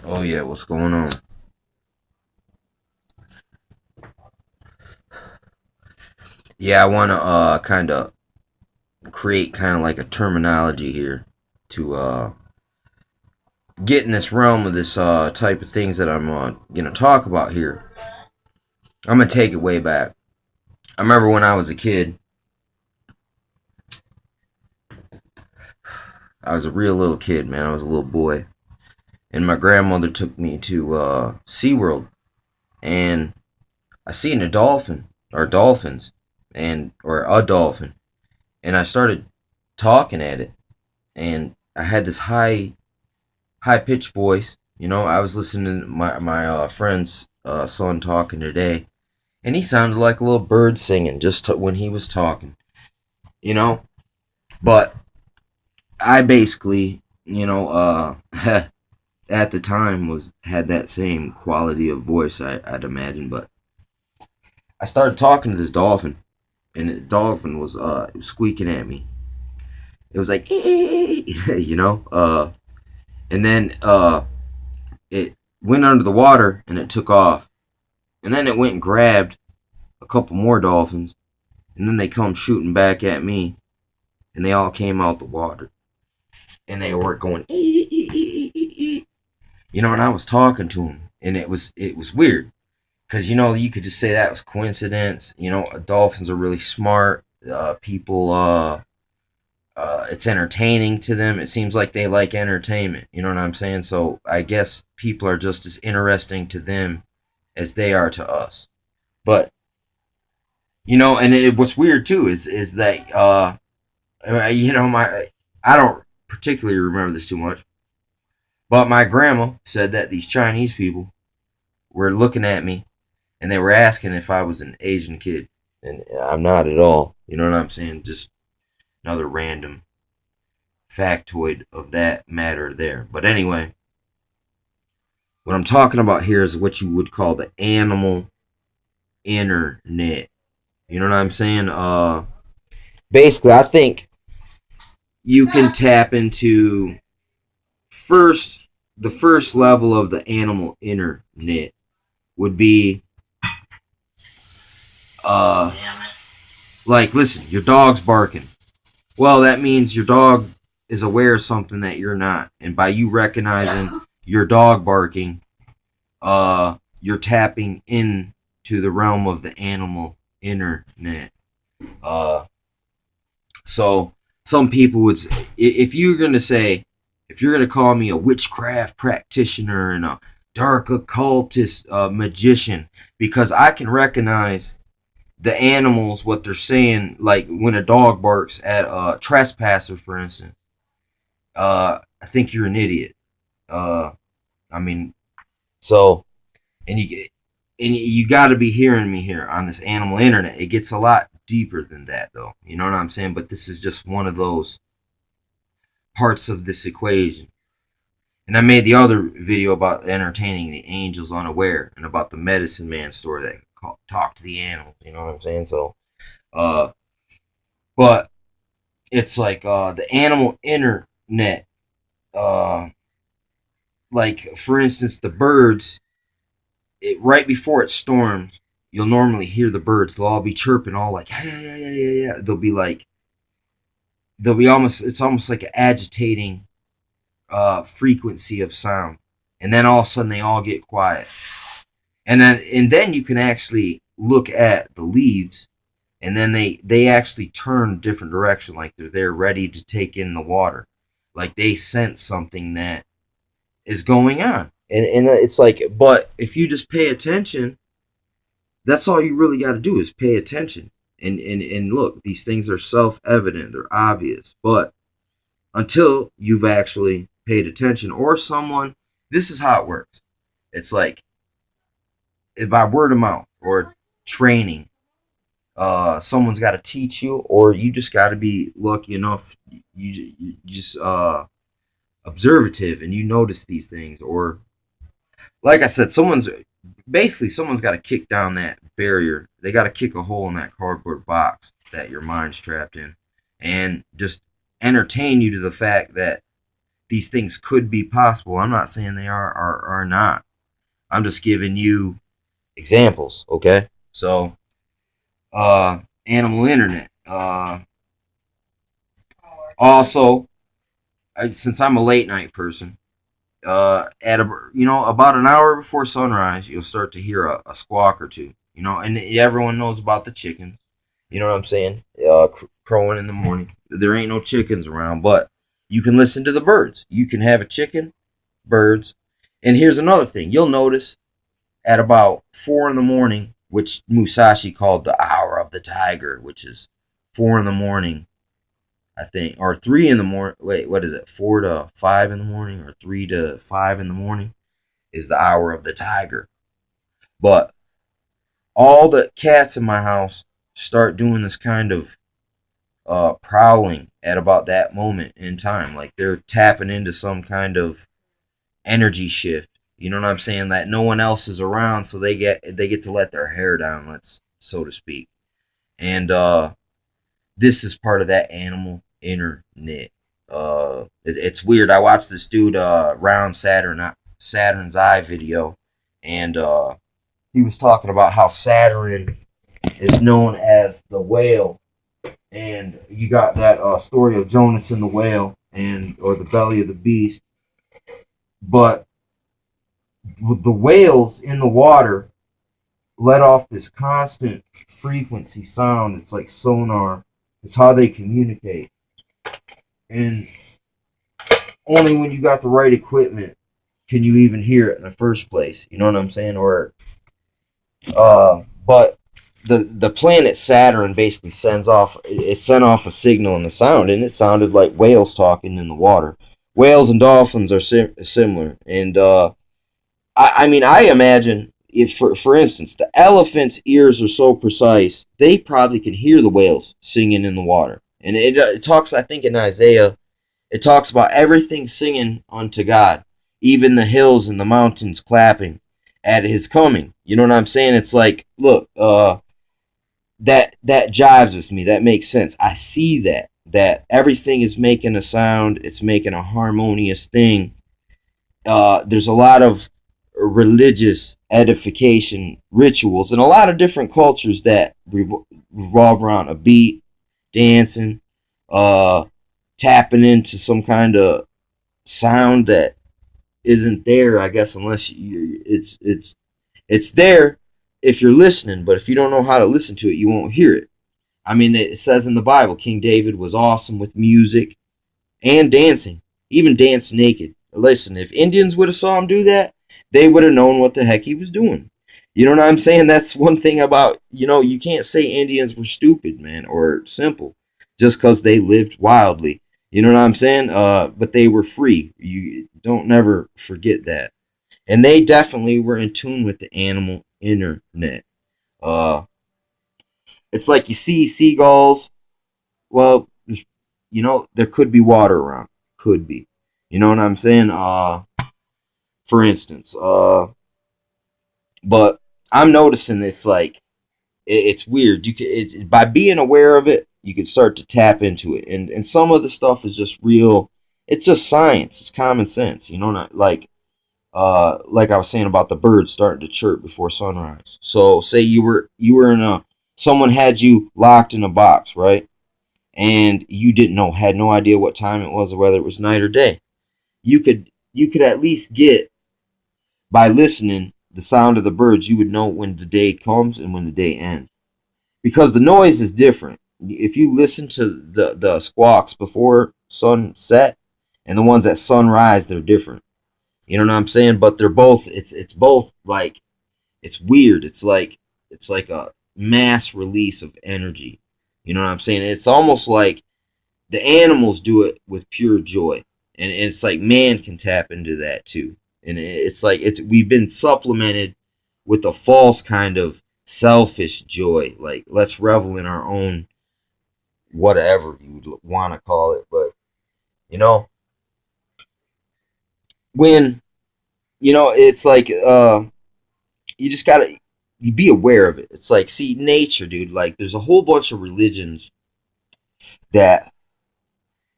Oh yeah, what's going on? Yeah, I want to kind of create kind of like a terminology here to get in this realm of this type of things that I'm gonna talk about here. I'm gonna take it way back. I remember when I was a kid. I was a real little kid, man. I was a little boy, and my grandmother took me to SeaWorld, and I seen a dolphin or dolphins, and or a dolphin, and I started talking at it, and I had this high pitched voice. You know, I was listening to my friend's son talking today, and he sounded like a little bird singing when he was talking. You know, but I basically, at the time was had that same quality of voice. I'd imagine, but I started talking to this dolphin, and the dolphin was squeaking at me. It was like, and then it went under the water and it took off. And then it went and grabbed a couple more dolphins, and then they come shooting back at me, and they all came out the water, and they were going, and I was talking to them, and it was weird, because you could just say that was coincidence. Dolphins are really smart. People, it's entertaining to them. It seems like they like entertainment. You know what I'm saying? So I guess people are just as interesting to them as they are to us. But and what's weird too is that my I don't particularly remember this too much, but my grandma said that these Chinese people were looking at me and they were asking if I was an Asian kid, and I'm not at all. You know what I'm saying? Just another random factoid of that matter there. But anyway, what I'm talking about here is what you would call the animal internet. You know what I'm saying? Basically, I think you can tap into first the first level of the animal internet would be uh like, listen, your dog's barking. Well, that means your dog is aware of something that you're not, and by you recognizing your dog barking, you're tapping into the realm of the animal internet. uh so some people would, if you're gonna say, if you're gonna call me a witchcraft practitioner and a dark occultist magician, because I can recognize the animals, what they're saying, like when a dog barks at a trespasser, for instance. I think you're an idiot. uh I mean, so, and you got to be hearing me here on this animal internet. It gets a lot deeper than that, though. You know what I'm saying? But this is just one of those parts of this equation. And I made the other video about entertaining the angels unaware, and about the medicine man story that talk to the animals. You know what I'm saying? So, uh, but it's like the animal internet. Uh, like, for instance, the birds. Right before it storms, you'll normally hear the birds. They'll all be chirping, all like, yeah, yeah, yeah, yeah, yeah. They'll be almost. It's almost like an agitating frequency of sound, and then all of a sudden they all get quiet, and then you can actually look at the leaves, and then they actually turn a different direction, like they're there ready to take in the water, like they sense something that is going on, and it's like, but if you just pay attention, that's all you really got to do is pay attention, and look, these things are self-evident, they're obvious, but until you've actually paid attention, or someone, this is how it works. It's like, by word of mouth or training, someone's got to teach you, or you just got to be lucky enough, you just observative, and you notice these things, or like I said, someone's got to kick down that barrier. They got to kick a hole in that cardboard box that your mind's trapped in, and just entertain you to the fact that these things could be possible. I'm not saying they are not. I'm just giving you examples, okay? So, animal internet. Also, since I'm a late night person, at about an hour before sunrise, you'll start to hear a squawk or two. And everyone knows about the chickens. You know what I'm saying? Crowing in the morning. There ain't no chickens around, but you can listen to the birds. You can have a chicken, birds, and here's another thing. You'll notice at about 4 in the morning, which Musashi called the hour of the tiger, which is 4 in the morning, I think, or 3 in the morning. Wait, what is it? 4 to 5 in the morning, or 3 to 5 in the morning is the hour of the tiger. But all the cats in my house start doing this kind of prowling at about that moment in time, like they're tapping into some kind of energy shift. You know what I'm saying? That no one else is around, so they get to let their hair down, let's so to speak. And this is part of that animal internet. It's weird. I watched this dude round Saturn's eye video, and he was talking about how Saturn is known as the whale, and you got that story of Jonas and the whale, or the belly of the beast. But with the whales in the water let off this constant frequency sound. It's like sonar. It's how they communicate. And only when you got the right equipment can you even hear it in the first place. You know what I'm saying? But the planet Saturn basically sent off a signal in the sound, and it sounded like whales talking in the water. Whales and dolphins are similar, and I mean, I imagine if, for instance, the elephant's ears are so precise, they probably can hear the whales singing in the water. And it talks, I think, in Isaiah, it talks about everything singing unto God, even the hills and the mountains clapping at His coming. You know what I'm saying? It's like, look, that jives with me. That makes sense. I see that everything is making a sound. It's making a harmonious thing. There's a lot of religious edification rituals in a lot of different cultures that revolve around a beat, dancing, tapping into some kind of sound that isn't there, I guess, unless it's there if you're listening, but if you don't know how to listen to it, you won't hear it. I mean, it says in the Bible, King David was awesome with music and dancing, even danced naked. Listen, if Indians would have saw him do that, they would have known what the heck he was doing. You know what I'm saying? That's one thing about, you can't say Indians were stupid, man, or simple, just because they lived wildly. You know what I'm saying? But they were free. You don't never forget that. And they definitely were in tune with the animal internet. Uh, it's like you see seagulls. Well, there could be water around. Could be. You know what I'm saying? For instance. But I'm noticing it's like it's weird. By being aware of it, you can start to tap into it, and some of the stuff is just real. It's just science. It's common sense. Not like I was saying about the birds starting to chirp before sunrise. So say you were in someone had you locked in a box, right? And you had no idea what time it was or whether it was night or day. You could at least get, by listening the sound of the birds, you would know when the day comes and when the day ends, because the noise is different. If you listen to the squawks before sunset and the ones at sunrise, they're different. You know what I'm saying? But they're both. It's both like it's weird. It's like a mass release of energy. You know what I'm saying? It's almost like the animals do it with pure joy, and it's like man can tap into that too. And it's like we've been supplemented with a false kind of selfish joy. Like, let's revel in our own whatever you would want to call it. But you know when it's like you just gotta you be aware of it. It's like, see, nature, dude. Like, there's a whole bunch of religions that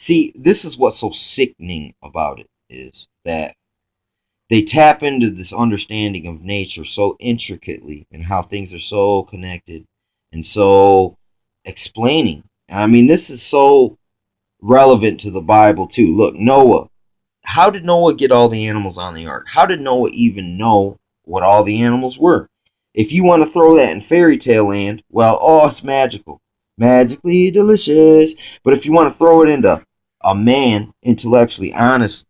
See, this is what's so sickening about it, is that they tap into this understanding of nature so intricately and how things are so connected and so explaining. I mean, this is so relevant to the Bible too. Look, Noah. How did Noah get all the animals on the ark? How did Noah even know what all the animals were? If you want to throw that in fairy tale land, well, oh, it's magical. Magically delicious. But if you want to throw it into a man, intellectually honest